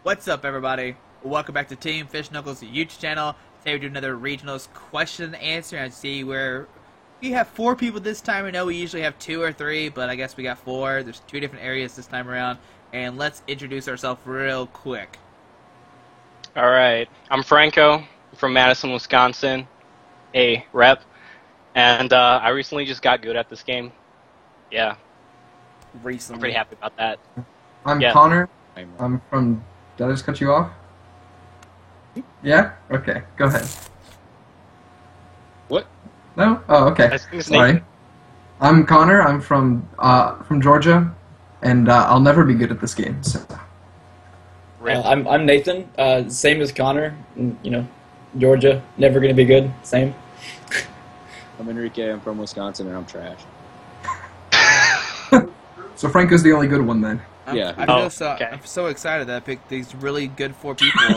What's up, everybody? Welcome back to Team Fish Knuckles YouTube channel. Today we do another regionals question and answer. And see where we have 4 people this time. I know we usually have 2 or 3, but I guess we got 4. There's 2 different areas this time around. And let's introduce ourselves real quick. All right, I'm Franco from Madison, Wisconsin, a rep, and I recently just got good at this game. Yeah, Recently. I'm pretty happy about that. I'm Yeah. Connor. I'm from... Did I just cut you off? Yeah? Okay, go ahead. What? No? Oh, okay. I think it's Sorry. Nathan. I'm Connor. I'm from Georgia, and I'll never be good at this game. So. I'm Nathan. Same as Connor. Georgia. Never going to be good. Same. I'm Enrique. I'm from Wisconsin, and I'm trash. So Franco's the only good one then. Yeah. I'm so excited that I picked these really good 4 people.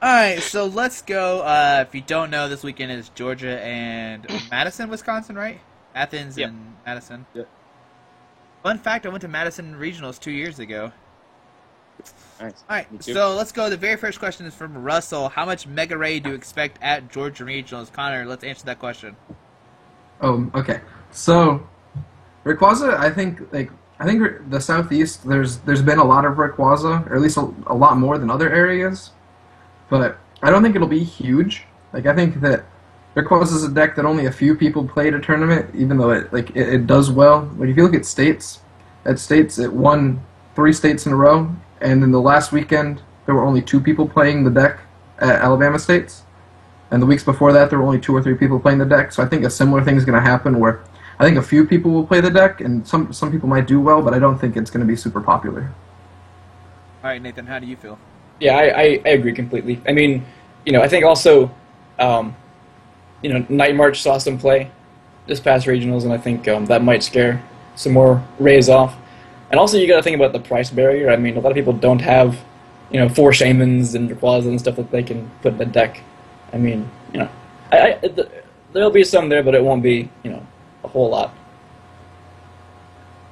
Alright, so let's go. If you don't know, this weekend is Georgia and Madison, Wisconsin, right? Athens Yep. and Madison. Yep. Fun fact, I went to Madison Regionals 2 years ago. Nice. Alright, Me too. so let's go. The very first question is from Russell. How much Mega Ray do you expect at Georgia Regionals? Connor, let's answer that question. Oh, okay. So, Rayquaza, I think the southeast. There's been a lot of Rayquaza, or at least a lot more than other areas. But I don't think it'll be huge. I think that Rayquaza is a deck that only a few people play at a tournament, even though it does well. Like if you look at states, it won 3 states in a row, and in the last weekend there were only 2 people playing the deck at Alabama States. And the weeks before that, there were only 2 or 3 people playing the deck. So I think a similar thing is going to happen where I think a few people will play the deck, and some people might do well, but I don't think it's going to be super popular. Alright, Nathan, how do you feel? Yeah, I agree completely. I mean, I think also, Night March saw some play this past regionals, and I think that might scare some more Rays off. And also, you got to think about the price barrier. I mean, a lot of people don't have, 4 Shamans and Rayquaza and stuff that they can put in the deck. I mean, there'll be some there, but it won't be, a whole lot.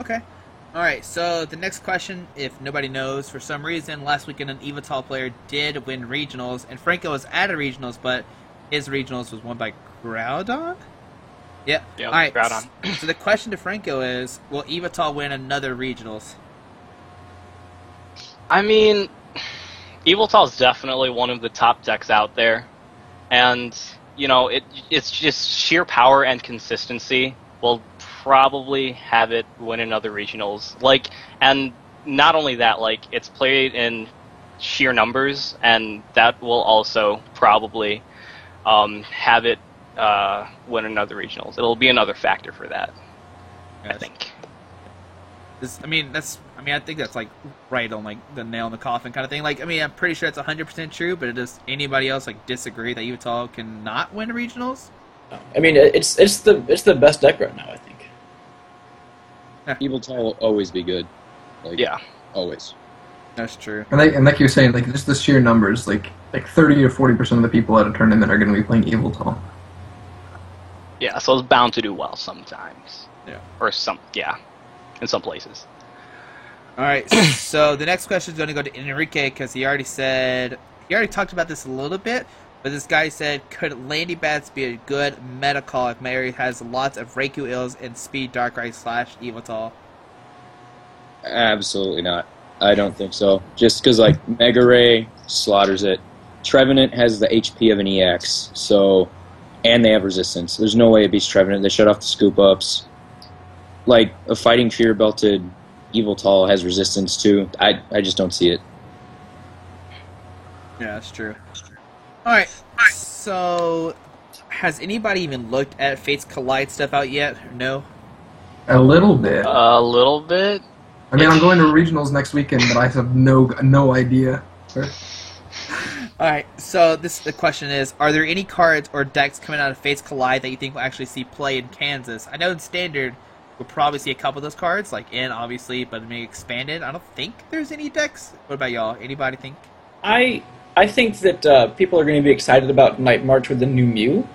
Okay. Alright, so the next question, if nobody knows, for some reason, last weekend an Evital player did win regionals, and Franco was at a regionals, but his regionals was won by Groudon? Yeah. Yep, Alright, Groudon. so the question to Franco is, will Evital win another regionals? I mean, Eviltal is definitely one of the top decks out there, and it's just sheer power and consistency will probably have it win another regionals. And not only that, it's played in sheer numbers, and that will also probably have it win another regionals. It'll be another factor for that, I think. I think that's right on the nail in the coffin kind of thing. I'm pretty sure it's 100% true, but does anybody else disagree that Evital cannot win regionals? I mean, it's the best deck right now, I think. Eviltal will always be good. Yeah. Always. That's true. And like you're saying, just the sheer numbers, like 30 or 40% of the people at a tournament are going to be playing Eviltal. Yeah, so it's bound to do well sometimes. Yeah. Or in some places. Alright, so the next question is going to go to Enrique, because he already talked about this a little bit, but this guy said, could Landy Bats be a good meta call if Mary has lots of Raikou Ills and Speed Darkrai / Evital? Absolutely not. I don't think so. Just because, Mega Ray slaughters it. Trevenant has the HP of an EX, and they have resistance. There's no way it beats Trevenant. They shut off the scoop-ups. A fighting fear-belted Eviltal has resistance, too. I just don't see it. Yeah, that's true. Alright, so has anybody even looked at Fates Collide stuff out yet? Or no? A little bit. A little bit. I mean, I'm going to regionals next weekend, but I have no idea. Alright, so the question is, are there any cards or decks coming out of Fates Collide that you think will actually see play in Kansas? I know in Standard, we'll probably see a couple of those cards, N obviously, but maybe expanded. I don't think there's any decks. What about y'all? Anybody think? I think that people are going to be excited about Night March with the new Mew.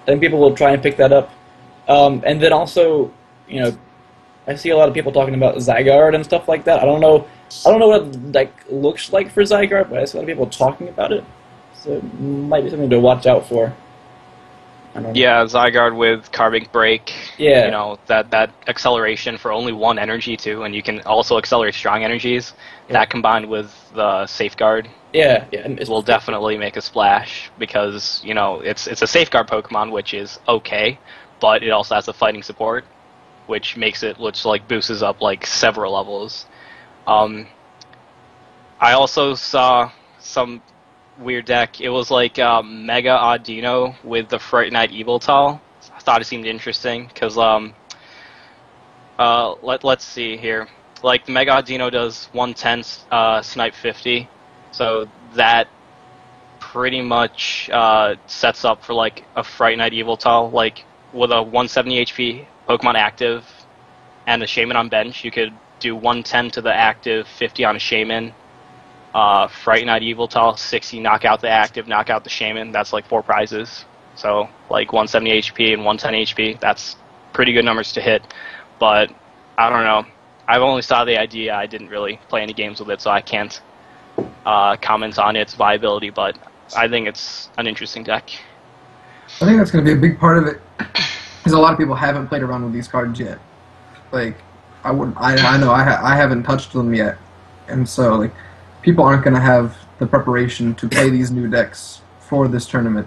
I think people will try and pick that up. And then also, I see a lot of people talking about Zygarde and stuff like that. I don't know what the deck looks like for Zygarde, but I see a lot of people talking about it. So it might be something to watch out for. I don't know. Yeah, Zygarde with Carbink Break. Yeah. You know, that acceleration for only one energy too, and you can also accelerate strong energies. Yeah. That combined with the Safeguard Yeah, and will definitely make a splash because, you know, it's a Safeguard Pokemon, which is okay, but it also has a fighting support, which makes it, which like boosts up like several levels. I also saw some weird deck. It was like Mega Audino with the Fright Knight Eviltal. I thought it seemed interesting because let's see here. Like the Mega Audino does 110 Snipe 50, so that pretty much sets up for like a Fright Knight Eviltal. Like with a 170 HP Pokemon active and a Shaman on bench, you could do 110 to the active, 50 on a Shaman. Fright Knight Eviltal, 60, knock out the active, knock out the Shaman. That's like 4 prizes. So, like 170 HP and 110 HP, that's pretty good numbers to hit. But, I don't know. I've only saw the idea. I didn't really play any games with it, so I can't comment on its viability, but I think it's an interesting deck. I think that's going to be a big part of it, because a lot of people haven't played around with these cards yet. Like, I know I haven't touched them yet, and so like, people aren't going to have the preparation to play these new decks for this tournament.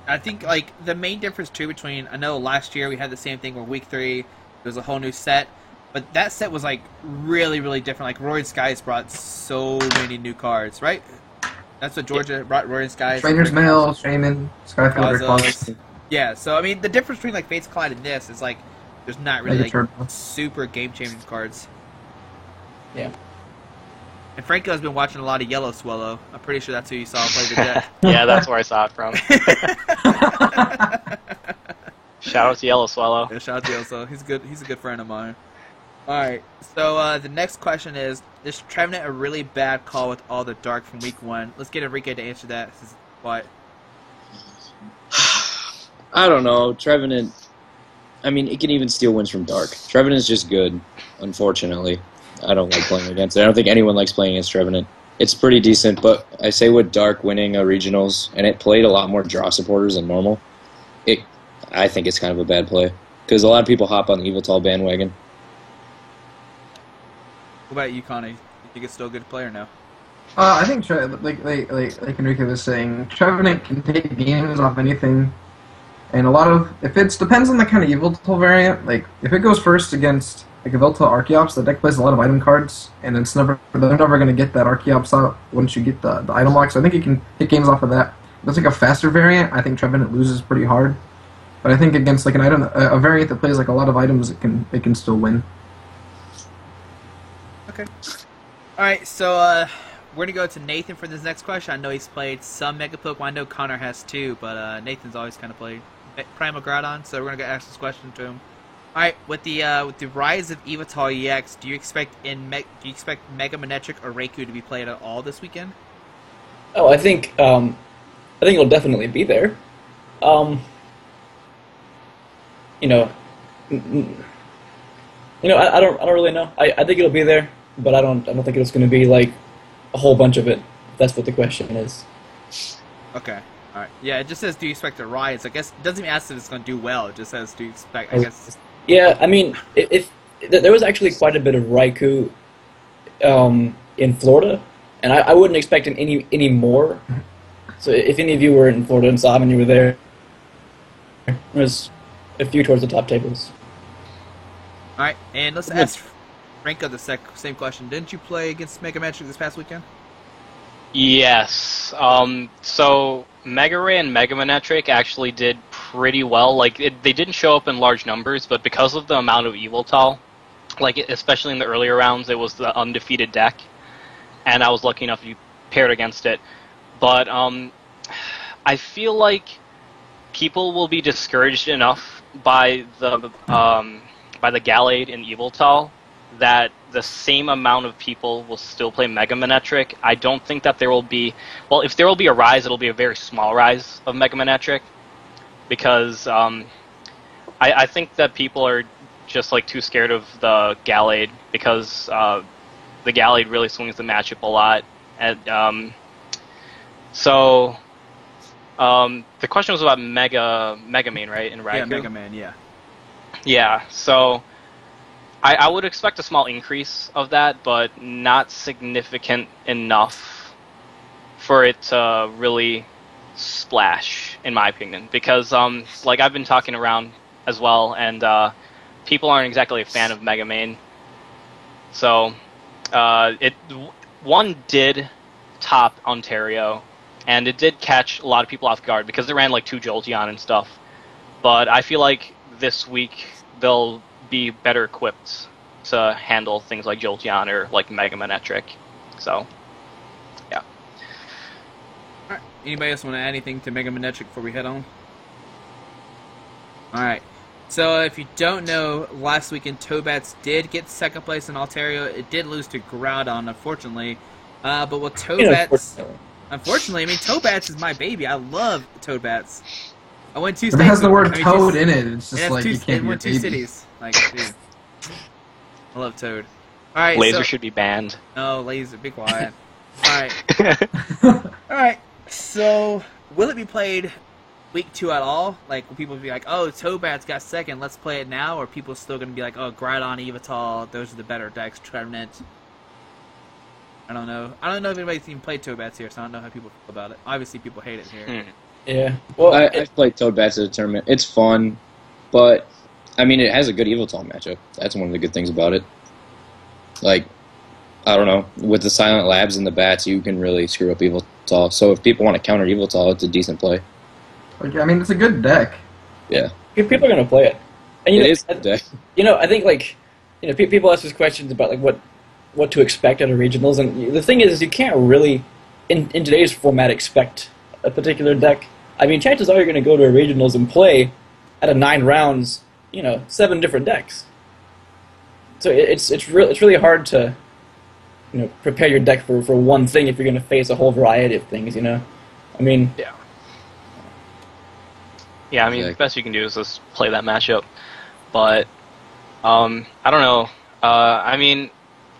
I think like the main difference too between, I know last year we had the same thing where week 3 there was a whole new set, but that set was like really, really different. Like Roaring Skies brought so many new cards, right? That's what Georgia brought. Roaring Skies, Trainer's Mail, Shaman, Skyfield, Rayquaza. Yeah, so I mean the difference between like Fates Collide and this is like there's not really Mega like Turbo. super game changing cards. Yeah. And Franco's been watching a lot of Yellow Swallow. I'm pretty sure that's who you saw play the deck. Yeah, that's where I saw it from. Shout out to Yellow Swallow. Yeah, shout out to Yellow Swallow. He's good. He's a good friend of mine. All right. So the next question is: is Trevenant a really bad call with all the dark from week 1? Let's get Enrique to answer that. This is what. I don't know. Trevenant, I mean, it can even steal wins from Dark. Trevenant's just good, unfortunately. I don't like playing against it. I don't think anyone likes playing against Trevenant. It's pretty decent, but I say with Dark winning regionals, and it played a lot more draw supporters than normal, I think it's kind of a bad play. Because a lot of people hop on the Eviltal bandwagon. What about you, Connie? You think it's still a good player now? I think, like Enrique was saying, Trevenant can take games off anything. And a lot of, if it depends on the kind of Eviltal variant, like, if it goes first against, like, a Yveltal Archeops, the deck plays a lot of item cards, and they're never going to get that Archeops out once you get the item lock, so I think you can hit games off of that. If it's like a faster variant, I think Trevenant loses pretty hard. But I think against, like, a variant that plays, like, a lot of items, it can still win. Okay. Alright, so we're going to go to Nathan for this next question. I know he's played some Mega Pokemon. I know Connor has too, but Nathan's always kind of played Primal Groudon, so we're going to ask this question to him. Alright, with the rise of Evital EX, do you expect Mega Manectric or Raikou to be played at all this weekend? Oh, I think it'll definitely be there. I don't really know. I think it'll be there, but I don't think it's going to be like a whole bunch of it. If that's what the question is. Okay. Alright. Yeah, it just says, do you expect a rise? I guess it doesn't even ask if it's going to do well. It just says, do you expect, I guess. Yeah, I mean, if there was actually quite a bit of Raikou in Florida, and I wouldn't expect any more. So if any of you were in Florida and saw him and you were there, there's a few towards the top tables. Alright, and let's ask Franco the same question. Didn't you play against Mega Manectric this past weekend? Yes. So Mega Ray and Mega Manectric actually did pretty well. Like they didn't show up in large numbers, but because of the amount of Eviltal, like especially in the earlier rounds, it was the undefeated deck, and I was lucky enough to be paired against it. But I feel like people will be discouraged enough by the Gallade and Eviltal that the same amount of people will still play Mega Manectric. I don't think that there will be... Well, if there will be a rise, it'll be a very small rise of Mega Manectric, because I think that people are just like too scared of the Gallade because the Gallade really swings the matchup a lot. And so the question was about Mega Man, right? In Raikou? Yeah, Mega Man, yeah. Yeah, so I would expect a small increase of that, but not significant enough for it to really splash, in my opinion. Because, like, I've been talking around as well, and people aren't exactly a fan of Mega Man. So, one did top Ontario, and it did catch a lot of people off guard because it ran, like, 2 Jolteon and stuff. But I feel like this week they'll be better equipped to handle things like Jolteon or like Mega Manectric. So, yeah. Alright, anybody else want to add anything to Mega Manectric before we head on? Alright, so if you don't know, last weekend Toadbats did get second place in Ontario. It did lose to Groudon, unfortunately. But with Toadbats... Unfortunately, I mean, Toadbats is my baby. I love Toadbats. I went 2 If states. it has the word I mean, Toad in it, it's just it like you can't be a went 2 baby. cities. Like, dude. I love Toad. Alright, Laser so... should be banned. No, Laser, be quiet. Alright. Alright, so will it be played week 2 at all? Like, will people be like, oh, Toadbats got second, let's play it now? Or are people still going to be like, oh, Groudon, Yveltal, those are the better decks, Trevenant? I don't know. I don't know if anybody's even played Toadbats here, so I don't know how people feel about it. Obviously, people hate it here. Yeah. Well, I've played Toadbats at a tournament. It's fun, but I mean, it has a good Yveltal matchup. That's one of the good things about it. Like, I don't know, with the Silent Labs and the bats, you can really screw up Yveltal. So if people want to counter Yveltal, it's a decent play. Like, I mean, it's a good deck. Yeah, people are gonna play it. And it is a good deck. I think like, people ask us questions about like what to expect out of regionals, and the thing is, you can't really, in today's format, expect a particular deck. I mean, chances are you're going to go to a regionals and play out of 9 rounds, 7 different decks. So it's really hard to, prepare your deck for one thing if you're going to face a whole variety of things. I mean, Yeah, I mean, the best you can do is just play that matchup. But, I don't know. I mean,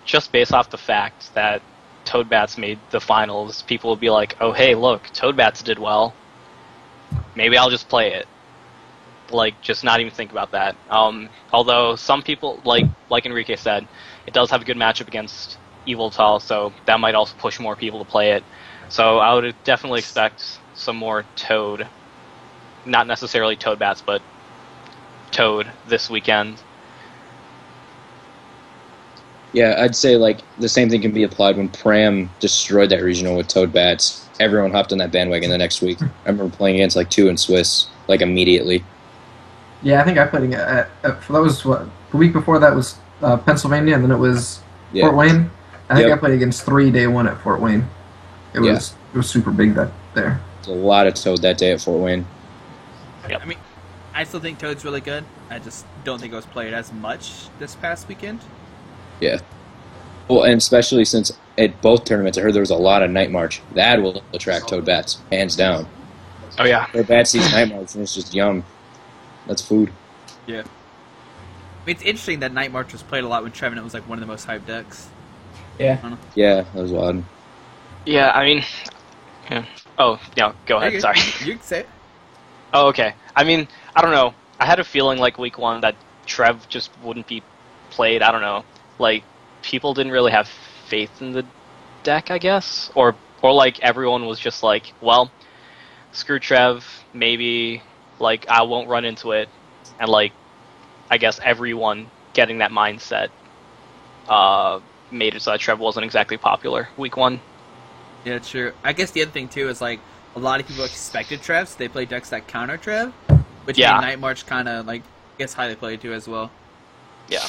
just based off the fact that Toadbats made the finals, people will be like, oh, hey, look, Toadbats did well. Maybe I'll just play it. Like, just not even think about that. Although some people, like Enrique said, it does have a good matchup against Yveltal, so that might also push more people to play it. So I would definitely expect some more Toad. Not necessarily Toadbats, but Toad this weekend. Yeah, I'd say like the same thing can be applied when Pram destroyed that regional with Toadbats. Everyone hopped on that bandwagon the next week. I remember playing against like 2 in Swiss, like immediately. Yeah, I think I played that was what the week before that was Pennsylvania, and then it was Fort Wayne. I think I played against 3 day 1 at Fort Wayne. It was super big there. There's a lot of Toad that day at Fort Wayne. Yep. I mean, I still think Toad's really good. I just don't think it was played as much this past weekend. Yeah. Well, and especially since at both tournaments, I heard there was a lot of Night March. That will attract Toadbats, hands down. Oh, yeah. Toadbats sees Night March, and it's just yum. That's food. Yeah. I mean, it's interesting that Night March was played a lot when Trevenant was like one of the most hyped decks. Yeah. Yeah, that was odd. Yeah, I mean... Yeah. Oh, yeah, go ahead, sorry. You can say it. Oh, okay. I mean, I don't know. I had a feeling like week 1 that Trev just wouldn't be played. I don't know. Like, people didn't really have faith in the deck, I guess? Or like, everyone was just like, well, screw Trev, maybe, like, I won't run into it. And, like, I guess everyone getting that mindset made it so that Trev wasn't exactly popular week 1. Yeah, true. I guess the other thing, too, is, like, a lot of people expected Trev, so they played decks that counter Trev, which made Night March kind of, like, I guess highly played, too, as well. Yeah.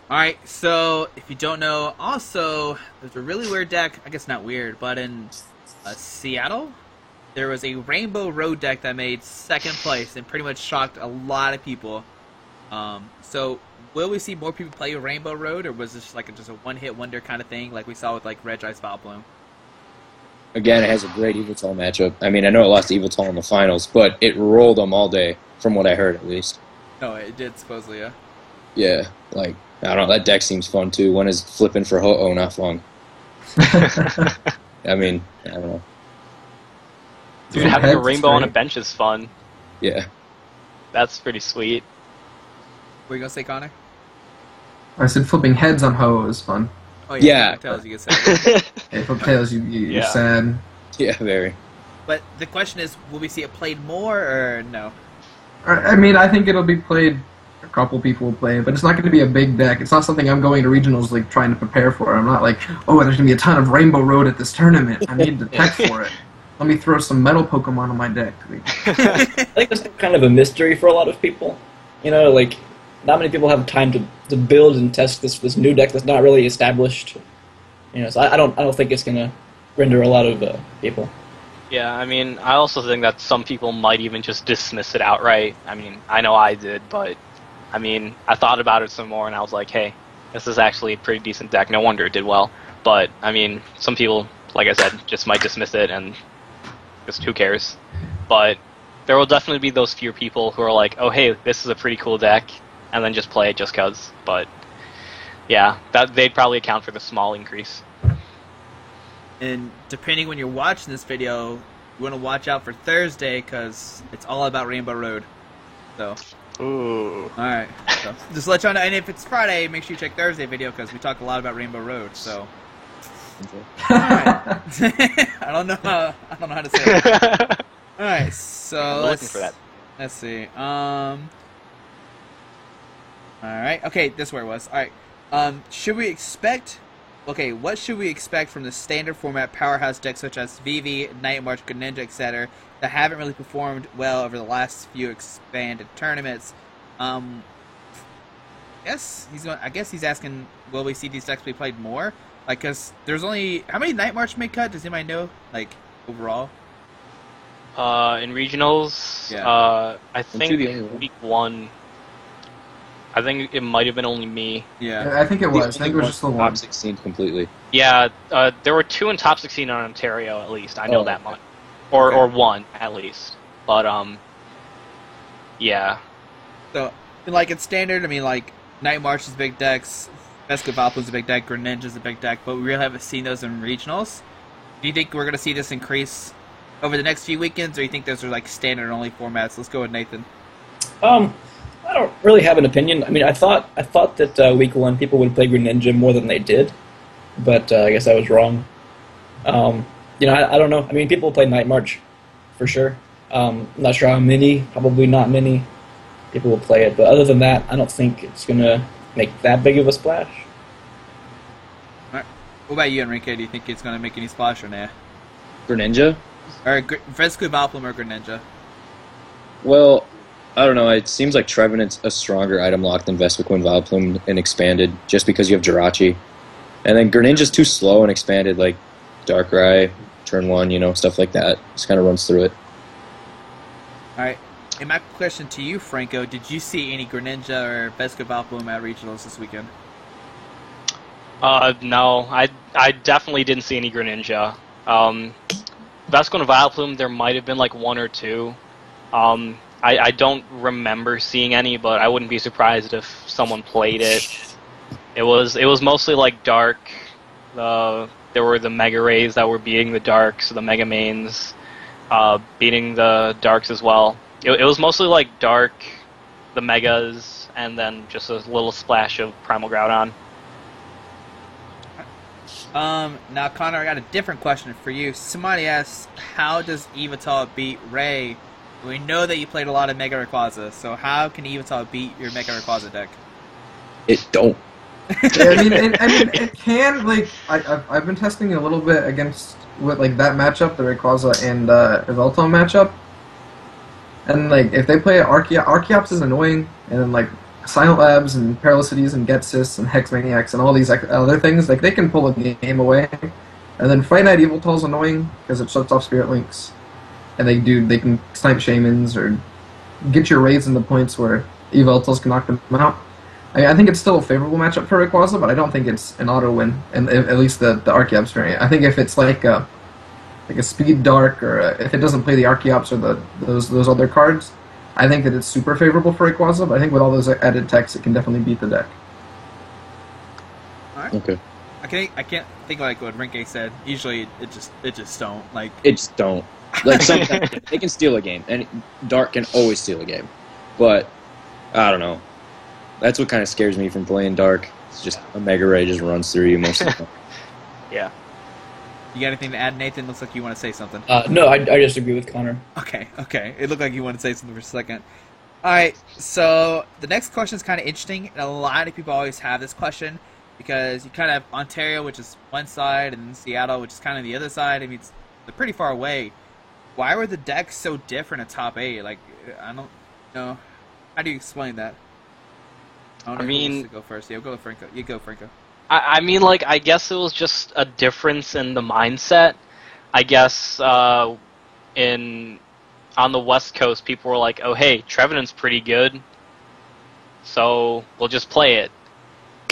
Alright, so, if you don't know, also, there's a really weird deck, I guess not weird, but in Seattle, there was a Rainbow Road deck that made second place and pretty much shocked a lot of people. So, will we see more people play Rainbow Road, or was this like just a one-hit wonder kind of thing, like we saw with like Regice Vileplume? Again, it has a great Yveltal matchup. I mean, I know it lost to Yveltal in the finals, but it rolled them all day, from what I heard, at least. No, it did, supposedly, yeah. Yeah, like, I don't know, that deck seems fun too. When is flipping for Ho-Oh not fun? I mean, I don't know. Dude, Some having a heads, rainbow on a right? bench is fun. Yeah. That's pretty sweet. What are you gonna say, Connor? I said flipping heads on Ho is fun. Oh Yeah. Tails, you can say. Hey, flip tails, you're Yeah. sad. Yeah, very. But the question is, will we see it played more or no? I mean, I think it'll be played. A couple people will play it, but it's not going to be a big deck. It's not something I'm going to regionals like trying to prepare for. I'm not like, oh, there's going to be a ton of Rainbow Road at this tournament. I need the tech for it. Let me throw some metal Pokemon on my deck. I think that's kind of a mystery for a lot of people. You know, like, not many people have time to build and test this new deck that's not really established. You know, so I don't think it's gonna render a lot of people. Yeah, I mean, I also think that some people might even just dismiss it outright. I mean, I know I did, but, I mean, I thought about it some more and I was like, hey, this is actually a pretty decent deck. No wonder it did well. But, I mean, some people, like I said, just might dismiss it and just who cares. But there will definitely be those few people who are like, oh, hey, this is a pretty cool deck, and then just play it just cause. But, yeah, that they'd probably account for the small increase. And depending when you're watching this video, you want to watch out for Thursday because it's all about Rainbow Road. So, Ooh. all right. So, just to let y'all know. And if it's Friday, make sure you check Thursday video because we talk a lot about Rainbow Road. So, I don't know how to say it. All right. So I'm looking for that. Let's see. All right. Okay, this is where it was. All right. Should we expect? Okay, what should we expect from the standard format powerhouse decks such as VV, Night March, Greninja, etc. that haven't really performed well over the last few expanded tournaments? I guess he's asking, will we see these decks be played more? Like, cause there's only how many Night March make cut? Does anybody know? Like overall? In regionals, Yeah. I think you the only one? week 1, I think it might have been only me. Yeah. I think it was. I think it was just the Top one. 16 completely. Yeah, there were 2 in top 16 on Ontario at least. I know Oh, that okay. much, or Okay. 1 at least. But yeah. So, like in standard, I mean, like Night March is big decks, Vesca Valplu's a big deck, Greninja's a big deck, but we really haven't seen those in regionals. Do you think we're gonna see this increase over the next few weekends, or you think those are like standard only formats? Let's go with Nathan. I don't really have an opinion. I mean, I thought that week 1 people would play Greninja more than they did, but I guess I was wrong. You know, I don't know. I mean, people play Night March for sure. I'm not sure how many. Probably not many people will play it, but other than that, I don't think it's gonna make that big of a splash. All right. What about you, Enrique? Do you think it's gonna make any splash or nah? Greninja? Or Vesca Valplum or Greninja? Well, I don't know. It seems like Trevenant's a stronger item lock than Vespiquen, Vileplume, and Expanded, just because you have Jirachi. And then Greninja's too slow and Expanded, like Darkrai, turn 1, you know, stuff like that. Just kind of runs through it. All right. And my question to you, Franco, did you see any Greninja or Vesca Valplum at regionals this weekend? No, I definitely didn't see any Greninja. Vesco and Vileplume, there might have been like 1 or 2. I don't remember seeing any, but I wouldn't be surprised if someone played it. It was mostly like Dark. There were the Mega Rays that were beating the Darks, the Mega Mains beating the Darks as well. It was mostly like Dark, the Megas, and then just a little splash of Primal Groudon. Now, Connor, I got a different question for you. Somebody asked, how does Evital beat Ray? We know that you played a lot of Mega Rayquaza, so how can Evital beat your Mega Rayquaza deck? It don't. Yeah, I mean, it can, like, I've been testing a little bit against, with, like, that matchup, the Rayquaza and Yveltal matchup. And, like, if they play Archeops is annoying, and then, like, Silent Labs and Paralicities and Getsis and Hex Maniacs and all these other things, like, they can pull the game away. And then Fight Night Yveltal is annoying, because it shuts off Spirit Links. And they can snipe Shamans, or get your raids in the points where Yveltals can knock them out. I think it's still a favorable matchup for Rayquaza, but I don't think it's an auto win, and at least the Archeops variant. I think if it's like a Speed Dark, or if it doesn't play the Archeops or those other cards, I think that it's super favorable for Rayquaza, but I think with all those added techs, it can definitely beat the deck. All right. Okay. I can't think like what Rinke said. Usually it just don't like. It just don't. Like sometimes they can steal a game, and Dark can always steal a game. But I don't know. That's what kind of scares me from playing Dark. It's just a Mega Ray just runs through you most of the time. Yeah. You got anything to add, Nathan? Looks like you want to say something. No, I just agree with Connor. Okay. It looked like you wanted to say something for a second. All right, so the next question is kind of interesting, and a lot of people always have this question because you kind of have Ontario, which is one side, and Seattle, which is kind of the other side. I mean, they're pretty far away. Why were the decks so different at top 8? Like, I don't know. How do you explain that? I mean, who wants to go first. Yeah, go with Franco. You go, Franco. I mean, like, I guess it was just a difference in the mindset. I guess on the West Coast, people were like, oh, hey, Trevenant's pretty good, so we'll just play it.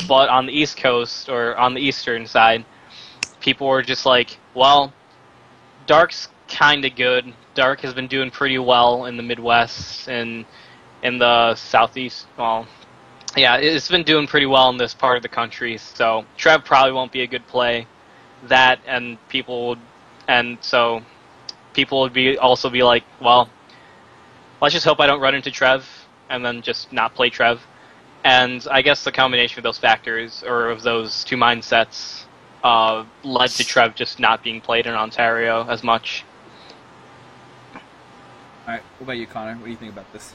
But on the East Coast, or on the Eastern side, people were just like, well, Dark's kind of good. Dark has been doing pretty well in the Midwest and in the Southeast. Well, yeah, it's been doing pretty well in this part of the country, so Trev probably won't be a good play. That, and so people would also be like, well, let's just hope I don't run into Trev, and then just not play Trev. And I guess the combination of those factors, or of those two mindsets, led to Trev just not being played in Ontario as much. Alright, what about you, Connor? What do you think about this?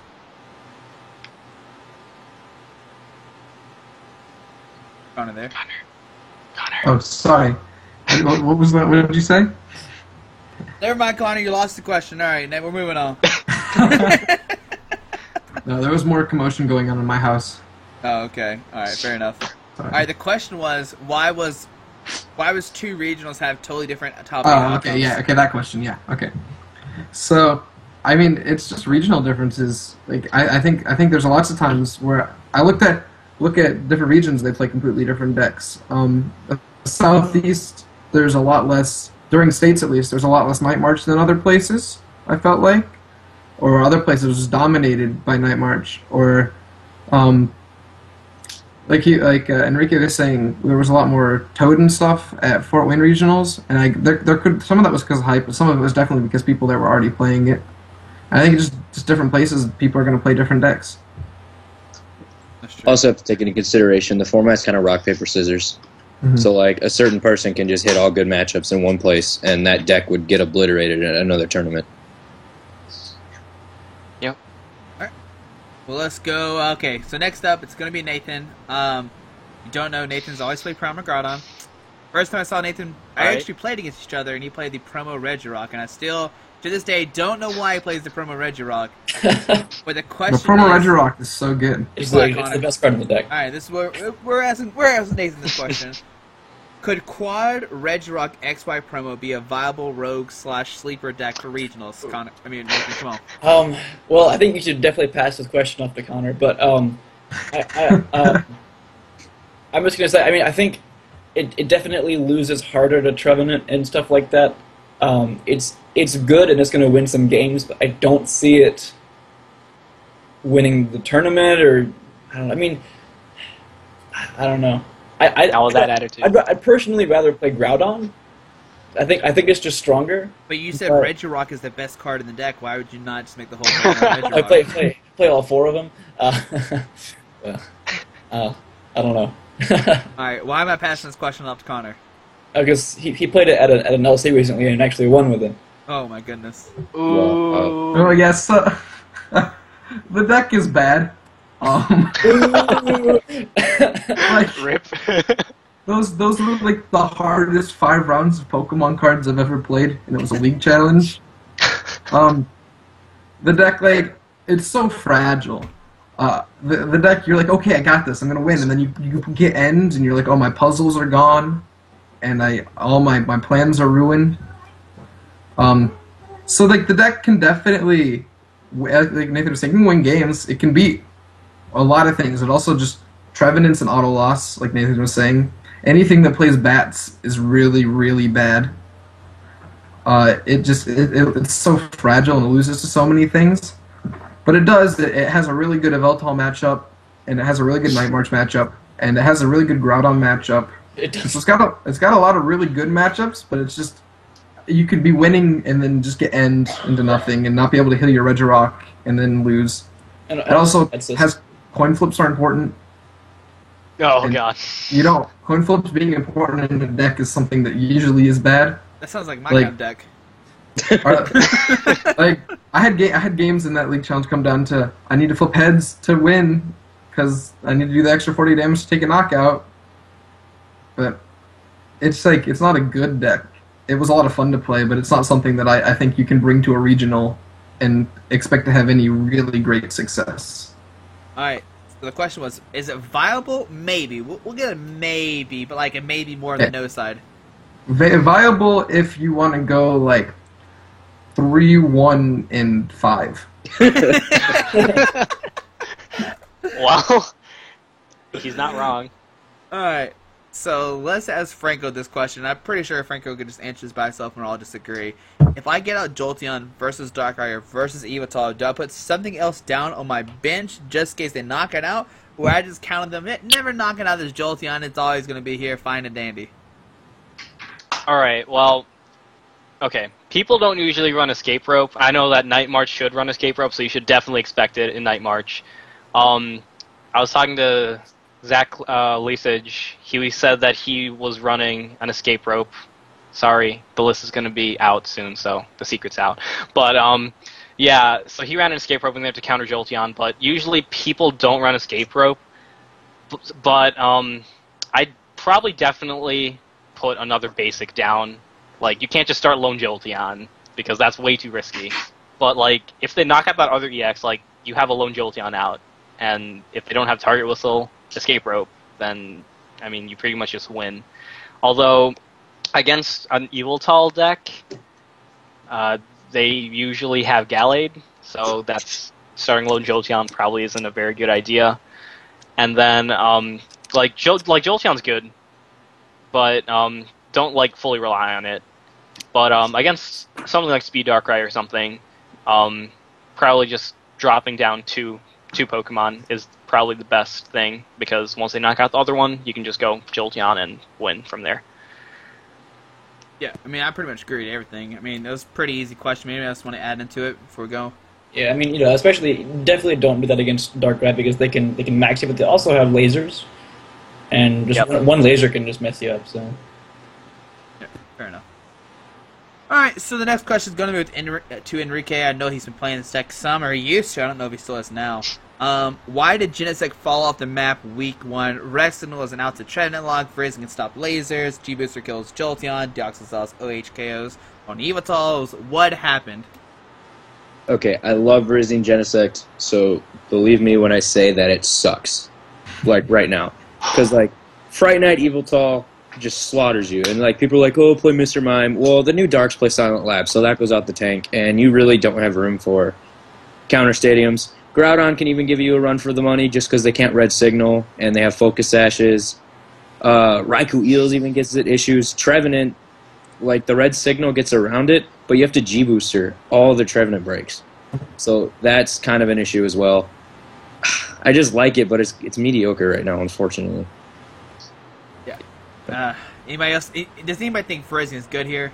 Connor there? Connor. Oh, sorry. What was that? What did you say? Never mind, Connor, you lost the question. Alright, now we're moving on. No, there was more commotion going on in my house. Oh, okay. Alright, fair enough. Sorry. Alright, the question was, why was two regionals have totally different top 8 Oh, outcomes? okay, yeah, okay, that question, yeah, okay. So, I mean, it's just regional differences. Like, I think there's lots of times where I look at different regions, they play completely different decks. The Southeast, there's a lot less, during states at least, there's a lot less Night March than other places, I felt like. Or other places was dominated by Night March. Or, Enrique was saying, there was a lot more Toad and stuff at Fort Wayne Regionals, and there could, some of that was because of hype, but some of it was definitely because people there were already playing it. I think just different places, people are going to play different decks. That's true. Also have to take into consideration the format's kind of rock, paper, scissors. Mhm. So, like, a certain person can just hit all good matchups in one place, and that deck would get obliterated in another tournament. Well, let's go. Okay, so next up, it's going to be Nathan. You don't know, Nathan's always played Promo Groudon. First time I saw Nathan, I Alright. actually played against each other, and he played the Promo Regirock, and I still, to this day, don't know why he plays the Promo Regirock. But the The question Promo is... Regirock is so good. It's, Come on, it's Connor. the best card in the deck. Alright, this is where we're asking Nathan this question. Could Quad Regirock XY Promo be a viable rogue/sleeper deck for regionals? Connor, I mean, Nathan, come on. Well, I think you should definitely pass this question off to Connor, but I'm just gonna say, I mean, I think it definitely loses harder to Trevenant and stuff like that. It's good and it's gonna win some games, but I don't see it winning the tournament, or I don't know. I mean, I don't know. How was that attitude? I'd personally rather play Groudon. I think it's just stronger. But you said But- Regirock is the best card in the deck. Why would you not just make the whole thing I Regirock? play all four of them. I don't know. Alright, why am I passing this question off to Connor? Because he played it at an LC recently and actually won with it. Oh my goodness. Ooh. Oh, yes, the deck is bad. Like, Rip. those were like the hardest 5 rounds of Pokemon cards I've ever played, and it was a league challenge. The deck, like, it's so fragile. The deck, you're like, okay, I got this, I'm gonna win, and then you get ends, and you're like, oh, my puzzles are gone, and all my plans are ruined. So like the deck can definitely, like Nathan was saying, it can win games. It can beat a lot of things. It also just Trevenant's an auto loss, like Nathan was saying. Anything that plays bats is really, really bad. It's so fragile and it loses to so many things. But it does. It has a really good Yveltal matchup, and it has a really good Night March matchup, and it has a really good Groudon matchup. It does. So it's got a lot of really good matchups, but it's just you could be winning and then just get end into nothing and not be able to heal your Regirock and then lose. And It also that's just- has coin flips are important. Oh And- god. You don't coin flips being important in a deck is something that usually is bad. That sounds like my Like- kind of deck. Like I had games in that league challenge come down to I need to flip heads to win because I need to do the extra 40 damage to take a knockout. But it's like it's not a good deck. It was a lot of fun to play, but it's not something that I think you can bring to a regional and expect to have any really great success. Alright, so the question was, is it viable? Maybe. We'll get a maybe, but like a maybe more on the no side. Viable if you want to go like 3-1 and 5. Well, he's not wrong. Alright, so let's ask Franco this question. I'm pretty sure Franco could just answer this by himself and we'll all disagree. If I get out Jolteon versus Darkrai versus Yveltal, do I put something else down on my bench just in case they knock it out? Or I just counted them, never knocking out this Jolteon, it's always going to be here, fine and dandy. Alright, well, okay. People don't usually run Escape Rope. I know that Night March should run Escape Rope, so you should definitely expect it in Night March. I was talking to Zach Lesage. He said that he was running an Escape Rope. Sorry, the list is going to be out soon, so the secret's out. But, yeah, so he ran an Escape Rope and they have to counter Jolteon, but usually people don't run Escape Rope. But, I'd probably definitely put another basic down. Like, you can't just start Lone Jolteon, because that's way too risky. But, like, if they knock out that other EX, like, you have a Lone Jolteon out, and if they don't have Target Whistle, Escape Rope, then, I mean, you pretty much just win. Although, against an Yveltal deck, they usually have Gallade, so that's starting Lone Jolteon probably isn't a very good idea. And then, Jolteon's good, but don't like fully rely on it. But against something like Speed Darkrai or something, probably just dropping down two Pokemon is probably the best thing, because once they knock out the other one, you can just go Jolteon and win from there. Yeah, I mean, I pretty much agree with everything. I mean, it was a pretty easy question. Maybe I just want to add into it before we go. Yeah, I mean, especially definitely don't do that against Darkrai because they can max you, but they also have lasers, and just one laser can just mess you up. So. Yeah, fair enough. Alright, so the next question is going to be to Enrique. I know he's been playing this deck some, or he used to. I don't know if he still is now. Why did Genesect fall off the map week 1? Rex Signal is an out to Trevenant lock, Frizz can stop lasers, G-Booster kills Jolteon, Deoxycel's OHKOs on Yveltals. What happened? Okay, I love Rising Genesect, so believe me when I say that it sucks. Like, right now. Because, like, Fright Night Yveltal just slaughters you. And, like, people are like, oh, play Mr. Mime. Well, the new Darks play Silent Lab, so that goes out the tank. And you really don't have room for counter stadiums. Groudon can even give you a run for the money just because they can't Red Signal, and they have Focus Sashes. Raikou Eels even gets it issues. Trevenant, like, the Red Signal gets around it, but you have to G-Booster all the Trevenant breaks. So that's kind of an issue as well. I just like it, but it's mediocre right now, unfortunately. Anybody else? Does anybody think Frisian is good here?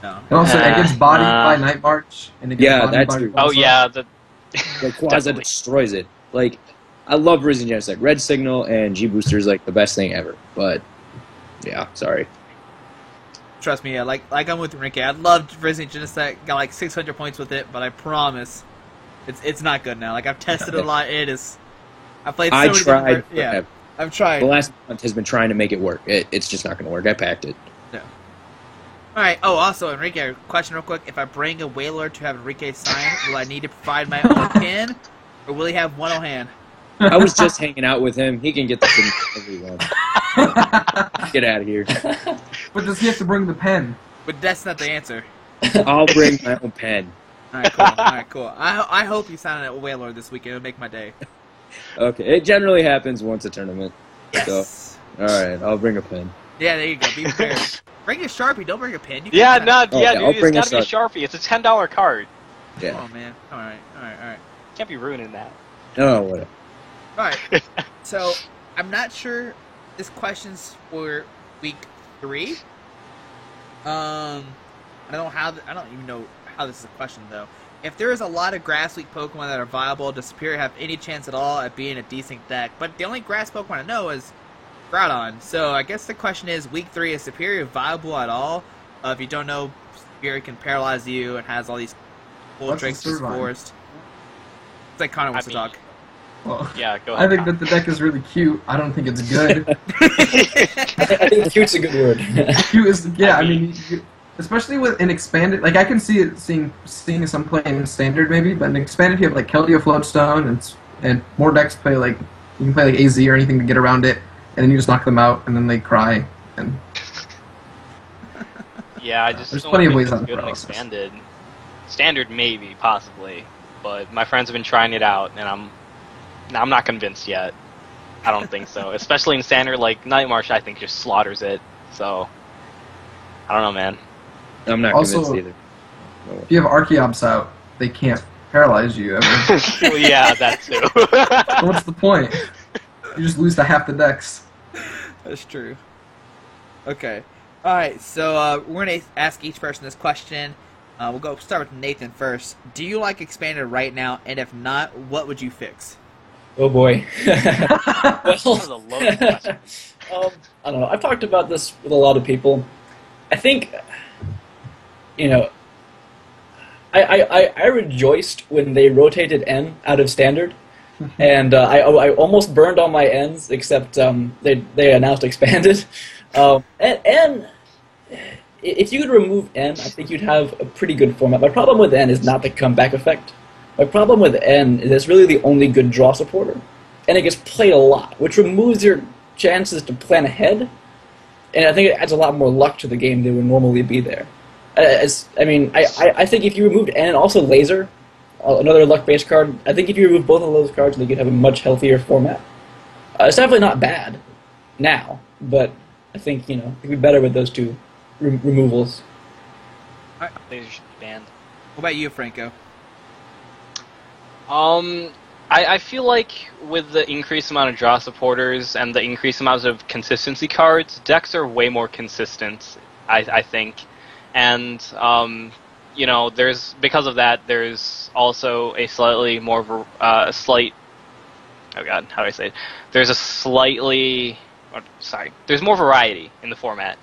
No. And also, it gets bodied by Night March, and it gets Yeah, bodied that's by true. Oh Quasar. yeah, Like, Quasar Definitely. destroys it. Like, I love Rising Genesect. Red Signal and G-Booster is, like, the best thing ever. But, yeah, sorry. Trust me, yeah, like I'm with Enrique. I loved Resident Genesect, got like 600 points with it, but I promise, it's not good now. Like, I've tested it a lot. It is. I played so I many tried. different. Yeah, I've tried. The last month has been trying to make it work. It's just not going to work. I packed it. All right. Oh, also, Enrique, question real quick: if I bring a Whaler to have Enrique sign, will I need to provide my own pin, or will he have one on hand? I was just hanging out with him. He can get the thing everyone. Get out of here. But does he have to bring the pen? But that's not the answer. I'll bring my own pen. All right, cool. All right, cool. I hope you sign a Whaler this weekend. It'll make my day. Okay, it generally happens once a tournament. Yes. So, all right, I'll bring a pen. Yeah, there you go. Be prepared. Bring a Sharpie. Don't bring a pen. You yeah, can- no, Oh, yeah, yeah, I'll dude, bring it's a gotta be a Sharpie. It's a $10 card. Come Yeah. on, man. All right. Can't be ruining that. Oh, whatever. All right. So I'm not sure this question's for week 3. I don't even know how this is a question though. If there is a lot of grass weak Pokemon that are viable, does Superior have any chance at all at being a decent deck? But the only grass Pokemon I know is Groudon. So I guess the question is, week 3, is Superior viable at all? If you don't know, Superior can paralyze you and has all these cool What's tricks the just Survivor? forced. It's like Connor wants to talk. Well, Yeah, go I ahead. think that the deck is really cute. I don't think it's good. I think cute's a good word. Cute is, yeah. I I mean, especially with an expanded, like I can see it seeing some play in standard maybe, but in expanded you have like Keldeo Floatstone and more decks play like you can play like AZ or anything to get around it, and then you just knock them out, and then they cry. And Yeah, I just There's don't plenty of think ways it's out of good and paralysis. expanded. Standard maybe, possibly, but my friends have been trying it out, and I'm not convinced yet. I don't think so. Especially in standard, like Night March, I think just slaughters it. So I don't know, man. I'm not Also- convinced either. if you have Archeops out, they can't paralyze you ever. Well, yeah, that too. So what's the point? You just lose to half the decks. That's true. Okay. Alright, so we're going to ask each person this question. We'll start with Nathan first. Do you like Expanded right now? And if not, what would you fix? Oh boy. That was a loaded question. I don't know. I've talked about this with a lot of people. I think, you know, I rejoiced when they rotated N out of standard, and I almost burned all my Ns except they announced expanded. And if you could remove N, I think you'd have a pretty good format. My problem with N is not the comeback effect. My problem with N is it's really the only good draw supporter, and it gets played a lot, which removes your chances to plan ahead, and I think it adds a lot more luck to the game than would normally be there. I think if you removed N and also Laser, another luck-based card, I think if you remove both of those cards, then you could have a much healthier format. It's definitely not bad now, but I think, it'd be better with those two removals. They should be banned. What about you, Franco? I feel like with the increased amount of draw supporters and the increased amount of consistency cards, decks are way more consistent, I think. And, because of that, there's also a slightly more, oh god, how do I say it? There's more variety in the format.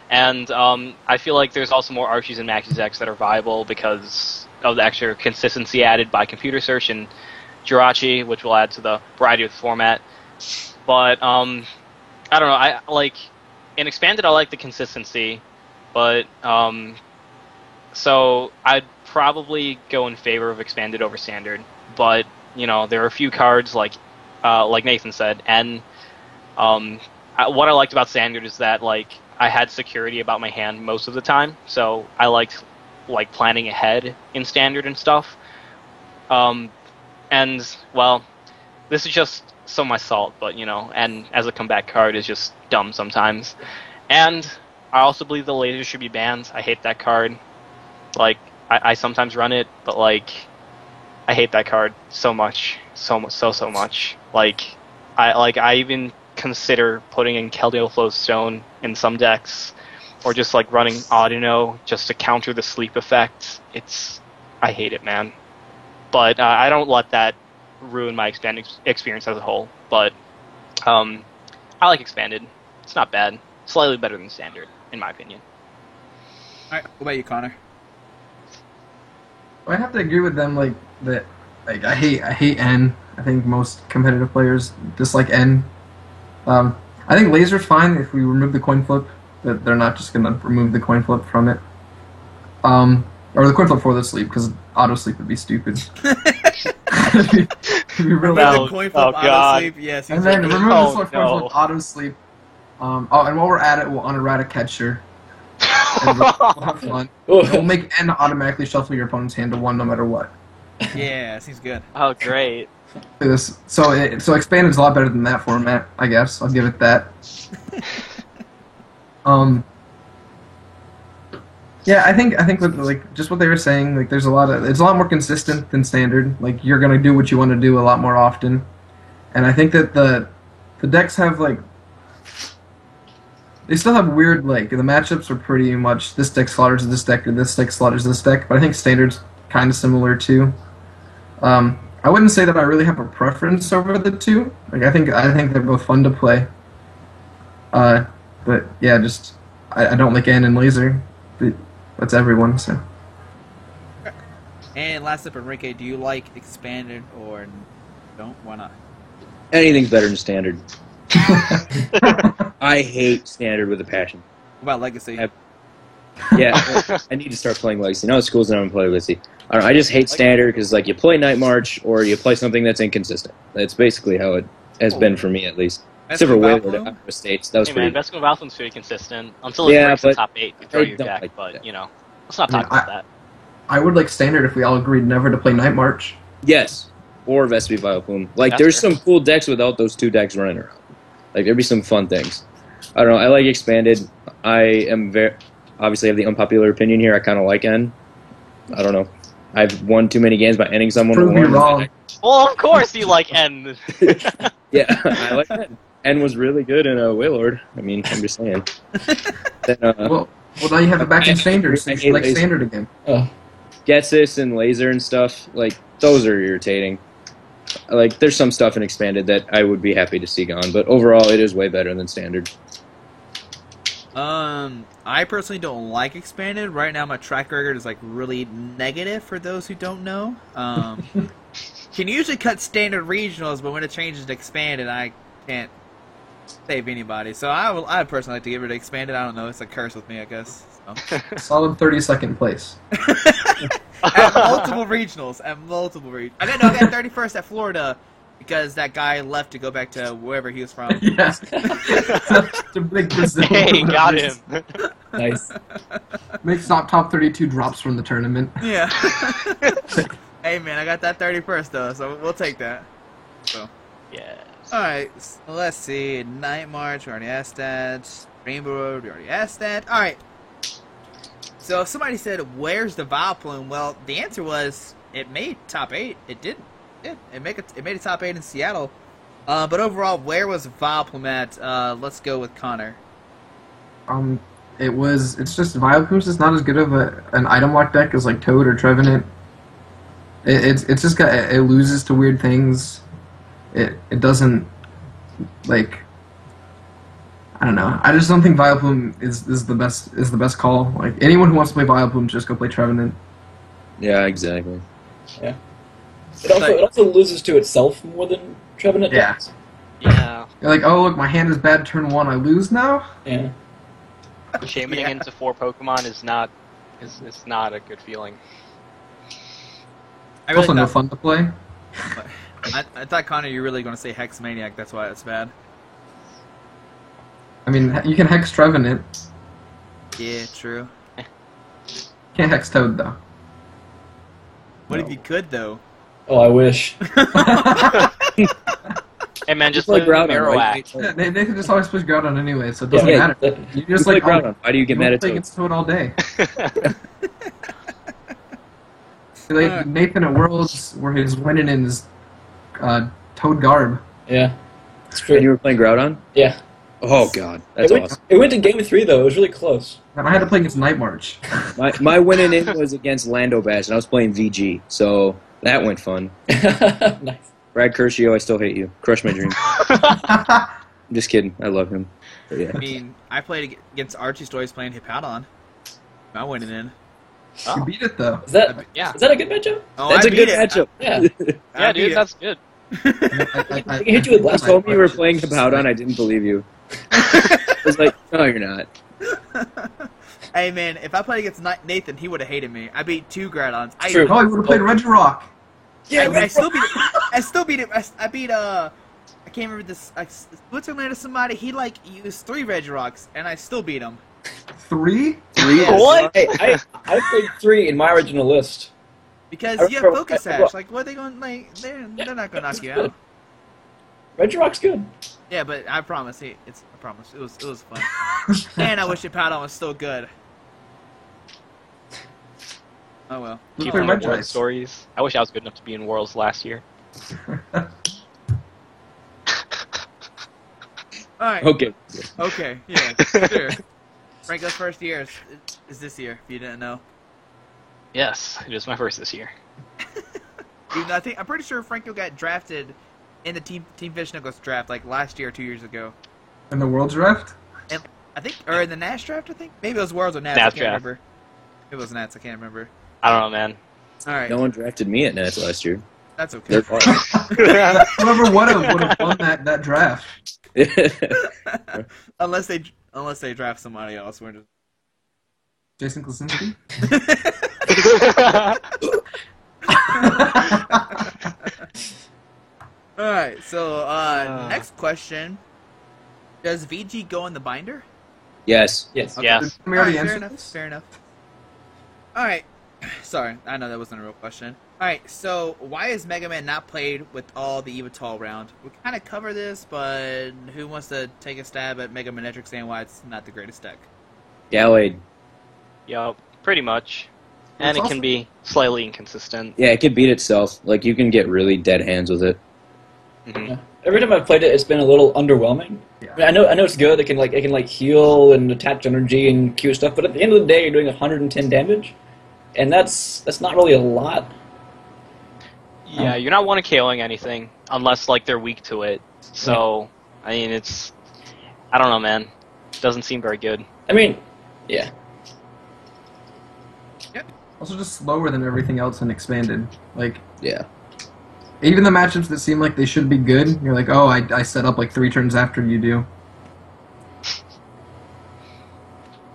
And I feel like there's also more Archies and Maxis decks that are viable because of the extra consistency added by computer search and Jirachi, which will add to the variety of the format. But I don't know. In Expanded, I like the consistency, but so I'd probably go in favor of Expanded over Standard. But there are a few cards like Nathan said, and what I liked about Standard is that I had security about my hand most of the time, so I liked planning ahead in Standard and stuff. And well, this is just some of my salt, but and as a comeback card is just dumb sometimes. And I also believe the laser should be banned. I hate that card. I sometimes run it, but I hate that card so much, so much. I even consider putting in Keldeo Floatstone in some decks, or just running Audino just to counter the sleep effect. I hate it, man. But I don't let that ruin my expanded experience as a whole. But I like Expanded. It's not bad. Slightly better than Standard, in my opinion. Alright, what about you, Connor? I have to agree with them. I hate N. I think most competitive players dislike N. I think Laser's fine if we remove the coin flip. That they're not just gonna remove the coin flip from it. Or the coin flip for the sleep, because auto sleep would be stupid. It'd be really No. The coin flip, Oh, auto God. sleep, yes. And then remove Oh, this one no. coin flip, auto sleep. And while we're at it, we'll unerrata catcher. And we'll have fun. We'll make N automatically shuffle your opponent's hand to 1 no matter what. Yeah, seems good. Oh, great. So Expanded's a lot better than that format, I guess. I'll give it that. Yeah, I think with like just what they were saying, like it's a lot more consistent than standard. Like you're gonna do what you want to do a lot more often, and I think that the decks have like they still have weird like the matchups are pretty much this deck slaughters this deck or this deck slaughters this deck, but I think standard's kind of similar too. I wouldn't say that I really have a preference over the two. Like I think they're both fun to play. But yeah, just I don't like N and Laser. But that's everyone. So And last up, Enrique, do you like expanded or don't? Why not? Anything's better than standard. I hate standard with a passion. What about Legacy? Yeah, I need to start playing Legacy. Now school's not going to play Legacy. I don't know, I just hate standard because like you play Night March or you play something that's inconsistent. That's basically how it has been for me at least. Except for Wayward at Iowa States. That was Hey pretty. man, Vesco Valtham's pretty consistent until it Yeah, breaks the but top 8 you throw I your don't deck. like But that. you know, let's not talk about that. I would like standard if we all agreed never to play Night March. Yes, or Vespi Vileplume. Like That's there's fair. some cool decks without those two decks running around. Like there'd be some fun things. I don't know. I like expanded. I am very obviously have the unpopular opinion here. I kind of like N. I don't know. I've won too many games by ending someone. Prove me with one. wrong. Well, of course you like N. Yeah, I like N. N was really good in Waylord. I mean, I'm just saying. Then, Well, now you have it back in standard, so you should like Laser. standard again. Oh, Getsis and Laser and stuff, like, those are irritating. Like, there's some stuff in Expanded that I would be happy to see gone, but overall, it is way better than Standard. I personally don't like expanded. Right now, my track record is like really negative for those who don't know. Can usually cut standard regionals, but when it changes to expanded, I can't save anybody. So I personally like to give it to expanded. I don't know. It's a curse with me, I guess. So. Solid 32nd place. At multiple regionals. I got 31st at Florida because that guy left to go back to wherever he was from. Yeah. Such a big Brazil. Hey, got him. nice. Makes top 32 drops from the tournament. Yeah. Hey man, I got that 31st though, so we'll take that. So. Yes. Alright, so let's see. Night March, we already asked that. Rainbow Road, we already asked that. Alright. So if somebody said, where's the Vileplume? Well, the answer was, it made top 8. It did. Yeah, it made a top 8 in Seattle. But overall, where was Vileplume at? Let's go with Connor. It's just Vileplume's is not as good of an item lock deck as like Toad or Trevenant. It's just it loses to weird things. It doesn't like I don't know. I just don't think Vileplume is the best call. Like anyone who wants to play Vileplume, just go play Trevenant. Yeah, exactly. Yeah. It also loses to itself more than Trevenant Yeah. does. Yeah. You're like, oh look, my hand is bad. Turn 1, I lose now. Yeah. Shamaning Yeah. into 4 Pokemon is not a good feeling. I It's also no thought, fun to play. I thought, Connor, you were really going to say Hex Maniac. That's why it's bad. I mean, you can hex Trevenant. Yeah, true. Can't hex Toad though. What if you could, though? Oh, I wish. Hey man, just Like play Groudon, Marowak. right? They can just always push Groudon anyway, so it doesn't Yeah, matter. that- You You just play like Groudon. Why do you get mad at play Toad? against Toad all day. Like Nathan at Worlds, where he's winning in his Toad garb. Yeah. It's And true. you were playing Groudon? Yeah. Oh god, that's awesome. It went to game 3 though. It was really close. And I had to play against Night March. My winning in was against Lando Bash, and I was playing VG, so that went fun. nice. Brad Curcio, I still hate you. Crush my dream. I'm just kidding. I love him. But yeah. I mean, I played against Archie Stories playing Hippowdon. I went in. You beat it though. Is that Yeah. is that a good matchup? Oh, That's I a beat good it. matchup. Yeah. Yeah, beat dude, it. that's good. I can hit you with You blast. told me you were playing Hippowdon, I didn't believe you. I was like, no, you're not. Hey man, if I played against Nathan, he would have hated me. I beat 2 Groudons. True. Oh, I would have played Regirock. I still beat it. I still beat it. I beat I can't remember this. Switzerland or somebody. He like used 3 Regirocks, and I still beat him. 3? Yeah. What? Hey, I played 3 in my original list. Because I you have remember- Focus I- Sash. Like, what are they going? Like, they're not gonna knock you out. Regirock's good. Yeah, but I promise. I promise. It was fun. And I wish Hippowdon was still good. Oh well. Let's Keep play on Red the World Giants. stories. I wish I was good enough to be in Worlds last year. All right. Okay. Okay. Yeah. Sure. Franco's first year is this year. If you didn't know. Yes, it is my first this year. Even though I'm pretty sure Franco got drafted in the Team Fish Knuckles draft like last year or 2 years ago. In the World Draft? And I think, or in the Nash draft, I think. Maybe it was Worlds or Nats. I Nats can't draft. remember. It was Nats. I can't remember. I don't know, man. All right. No one drafted me at Nats last year. That's okay. They're Whoever would have won that draft. unless they draft somebody else. We're just... Jason Klasinski? All right. So next question: does VG go in the binder? Yes. Yes. Okay. Yes. We already Fair answered enough. this? Fair enough. All right. Sorry, I know that wasn't a real question. All right. So why is Mega Man not played with all the Evital round? We kind of cover this, but who wants to take a stab at Mega Manetric saying why it's not the greatest deck? Gallade. Yup, pretty much. And It's it also- can be slightly inconsistent. Yeah, it could beat itself. Like, you can get really dead hands with it. Mhm. Yeah. Every time I've played it, it's been a little underwhelming. Yeah. I mean, I know it's good. It can heal and attach energy and Q stuff, but at the end of the day, you're doing 110 damage, and that's not really a lot. Yeah, you're not one of KOing anything unless like they're weak to it. So I mean, I don't know, man. Doesn't seem very good. I mean, yeah. Also just slower than everything else and expanded. Like, Yeah. even the matchups that seem like they should be good, you're like, oh, I set up like 3 turns after you do.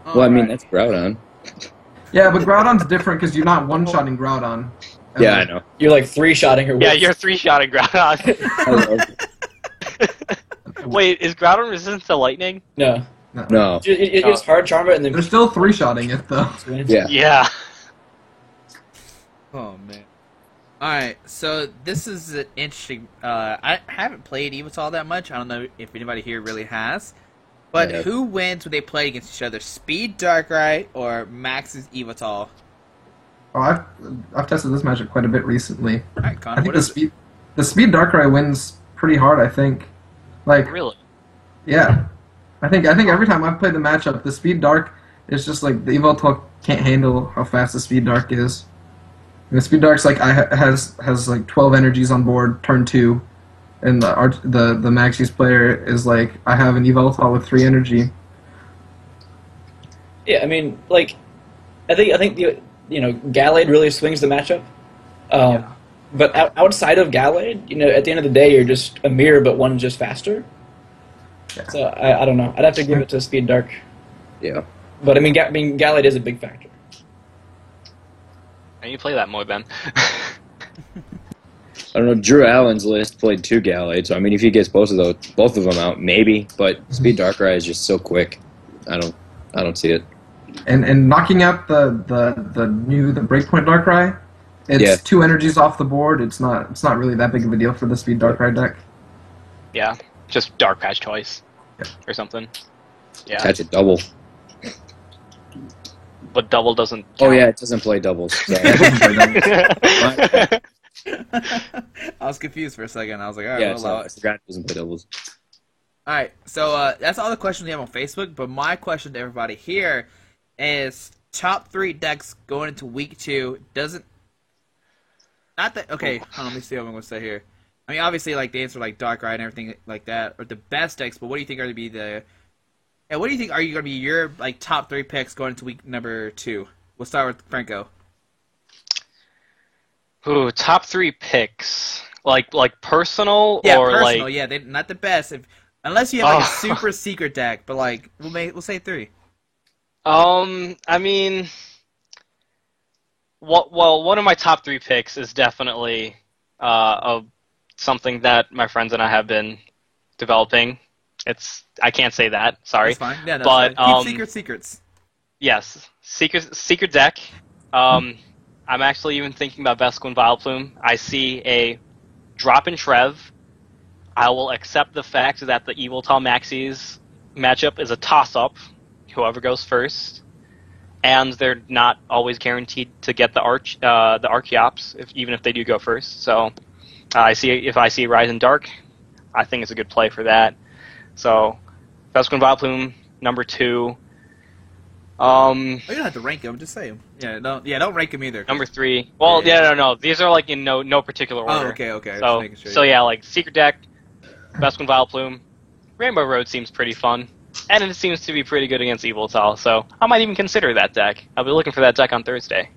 Well, I mean, Alright. that's Groudon. Yeah, but Groudon's different because you're not one-shotting Groudon. Yeah, I know. You're like 3-shotting her. Yeah, with- you're 3-shotting Groudon. I love it. Wait, is Groudon resistant to lightning? No. No. You just hard charm it and then. They're still 3-shotting it, though. Yeah. Yeah. Oh man. Alright, so this is an interesting I haven't played Evital that much. I don't know if anybody here really has. But Yeah. who wins when they play against each other? Speed Darkrai or Max's Evital? Oh, I've tested this matchup quite a bit recently. Alright, I Connor, think what is it? the speed Darkrai wins pretty hard. I think, like, Really? yeah, I think every time I've played the matchup, the speed Dark is just like the Evital can't handle how fast the speed Dark is. And the speed Dark's like has like 12 energies on board turn 2, and the Maxis player is like, I have an Evital with 3 energy. Yeah, I mean, like, I think Gallade really swings the matchup. But outside of Gallade, at the end of the day, you're just a mirror, but one's just faster. Yeah. So I don't know. I'd have to give it to Speed Dark. Yeah. But I mean, Gallade is a big factor. And you play that more, Ben. I don't know. Drew Allen's list played 2 Gallade, so I mean, if he gets both of them out, maybe. But Speed Darkrai is just so quick. I don't see it. And knocking out the Breakpoint Darkrai, it's Yeah. 2 energies off the board. It's not really that big of a deal for the speed Darkrai deck. Yeah. Just Dark Patch Choice. Yeah. Or something. Yeah. Catch a double. But double doesn't Oh count. yeah, it doesn't play doubles. So. I was confused for a second. I was like, alright, Yeah, we'll so allow I it. forgot it doesn't play doubles. Alright, so that's all the questions we have on Facebook, but my question to everybody here is top 3 decks going into week 2 doesn't... Not that... Okay, hold on, let me see what I'm going to say here. I mean, obviously, like, the answer like Darkrai and everything like that are the best decks, but what do you think are going to be the... And what do you think are you going to be your, like, top 3 picks going into week number 2? We'll start with Franco. Ooh, top 3 picks. Like personal Yeah, or personal, like yeah, not the best. Unless you have, like, a Oh. super secret deck, but, like, we'll say 3. I mean, one of my top 3 picks is definitely something that my friends and I have been developing. I can't say that. Sorry. That's fine. Yeah, no, But, fine. Keep secrets. Yes, secret deck. I'm actually even thinking about Vesquin Vileplume. I see a drop in Trev. I will accept the fact that the Evital Maxis matchup is a toss-up. Whoever goes first. and they're not always guaranteed to get the Archeops, even if they do go first. So if I see Rise in Dark, I think it's a good play for that. So Vesquin Vileplume, number 2. You don't have to rank them. Just say them. Don't rank them either. Number 3. Well, no. These are like in no particular order. Oh, okay. So, Just making sure, so yeah, like Secret Deck, Vesquin Vileplume, Rainbow Road seems pretty fun, and it seems to be pretty good against Yveltal. So I might even consider that deck. I'll be looking for that deck on Thursday.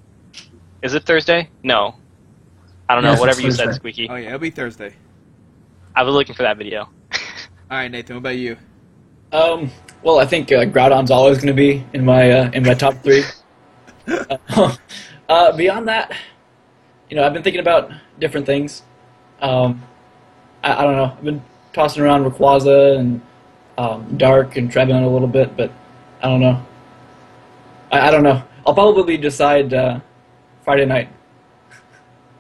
Is it Thursday? No, I don't know. Yes, Whatever it's you said, Thursday. Squeaky. Oh yeah, it'll be Thursday. I'll be looking for that video. All right, Nathan. What about you? Well, I think Groudon's always going to be in my top 3. Beyond that, I've been thinking about different things. I don't know. I've been tossing around Rayquaza and Dark and Trevenant a little bit, but I don't know. I don't know. I'll probably decide Friday night.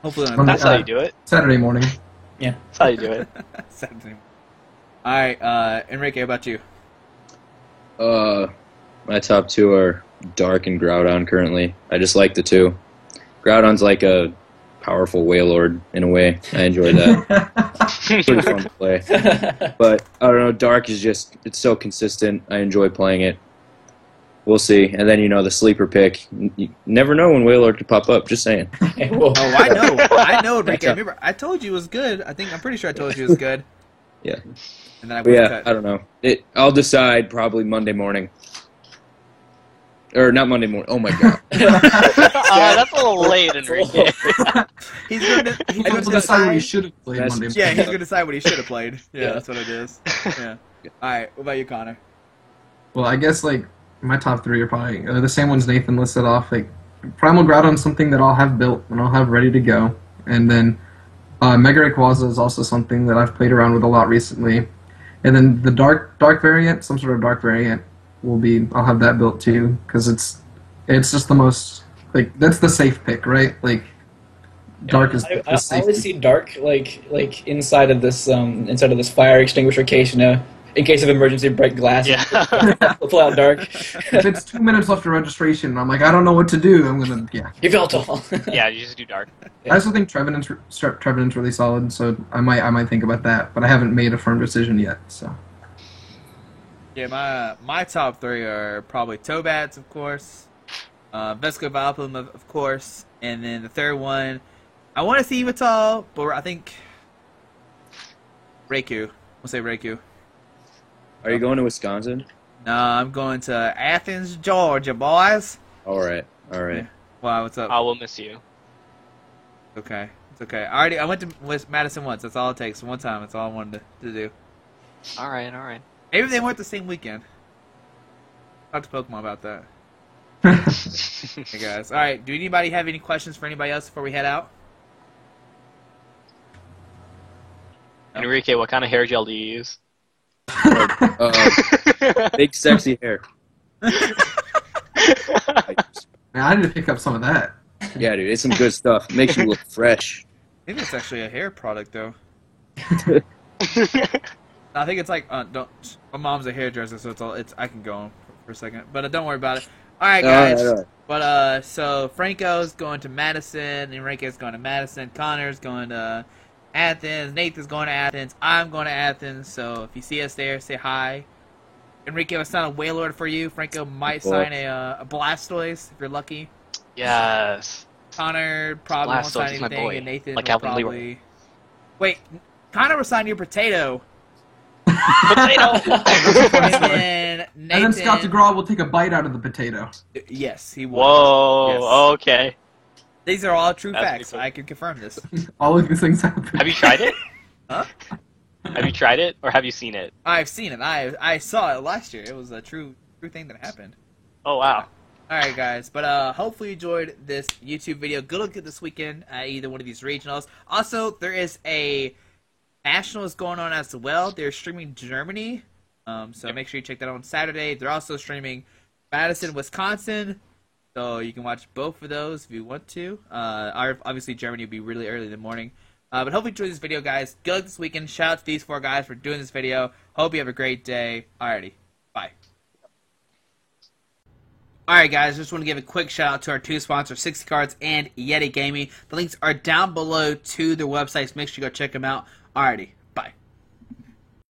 Hopefully On on the- That's how you do it. Saturday morning. Yeah. That's how you do it. Saturday. All right, Enrique, how about you? My top 2 are Dark and Groudon currently. I just like the 2. Groudon's like a powerful Wailord in a way. I enjoy that. Pretty fun to play. But I don't know, Dark is it's so consistent. I enjoy playing it. We'll see. And then, the sleeper pick. You never know when Wailord could pop up, just saying. Whoa. Oh, I know, Enrique. Remember, I told you it was good. I'm pretty sure I told you it was good. Yeah. And then I But was yeah, cut. I don't know. I'll decide probably Monday morning. Or not Monday morning. Oh my god. That's a little late, Enrique. He's going to I don't decide what you should have played That's- Monday. Yeah, he's going to decide what he should have played. Yeah, Yeah. that's what it is. Yeah. All right, what about you, Connor? Well, I guess my top 3 are probably the same ones Nathan listed off. Primal Groudon's something that I'll have built and I'll have ready to go, and then Mega Rayquaza is also something that I've played around with a lot recently, and then the dark variant, some sort of dark variant, I'll have that built too because it's just the most that's the safe pick, right? Dark is the I safe. always see Dark like inside of this fire extinguisher case, in case of emergency, break glass. Yeah. Pull out Dark. If it's 2 minutes left of registration, and I'm like, I don't know what to do. I'm gonna Yveltal. Yeah, you just do Dark. I also think Trevenant's really solid, so I might think about that, but I haven't made a firm decision yet. So Yeah, my top 3 are probably Tobats, of course, Vesco Vileplume, of course, and then the third one, I want to see Yveltal, but I think Raikou. We'll say Raikou. Are you going to Wisconsin? No, I'm going to Athens, Georgia, boys. Alright. Wow, what's up? I will miss you. Okay, it's okay. I went to Madison once. That's all it takes. One time. That's all I wanted to do. All right. Maybe they went the same weekend. Talk to Pokemon about that. Hey guys. All right. Do anybody have any questions for anybody else before we head out? Enrique, what kind of hair gel do you use? Big sexy hair. man, I need to pick up some of that. Yeah, dude, it's some good stuff. Makes you look fresh. I think it's actually a hair product, though. I think it's like don't. My mom's a hairdresser, so I can go on for a second, but don't worry about it. All right, guys. All right. But so Franco's going to Madison, Enrique's going to Madison, Connor's going to Athens, Nathan's going to Athens, I'm going to Athens. So if you see us there, say hi. Enrique will sign a Wailord for you. Franco might sign a Blastoise if you're lucky. Yes. Connor probably won't Blastoise sign is my anything, boy. and Nathan Like will Alvin Leroy. probably. Wait, Connor will sign your Potato. Potato. And then Nathan. And then Scott DeGraw will take a bite out of the potato. Yes, he will. Whoa. Yes. Okay. These are all true That's facts. pretty cool. I can confirm this. All of these things happen. Have you tried it? Huh? Have you tried it, or have you seen it? I've seen it. I saw it last year. It was a true thing that happened. Oh wow. Alright guys, but hopefully you enjoyed this YouTube video. Good luck this weekend at either one of these regionals. Also, there is a nationals going on as well. They're streaming Germany, so make sure you check that out on Saturday. They're also streaming Madison, Wisconsin, so you can watch both of those if you want to. Obviously Germany will be really early in the morning. But hopefully you enjoyed this video, guys. Good luck this weekend. Shout out to these 4 guys for doing this video. Hope you have a great day. Alrighty, bye. Alright guys, just want to give a quick shout out to our two sponsors, 60 Cards and Yeti Gaming. The links are down below to their websites. Make sure you go check them out. Alrighty.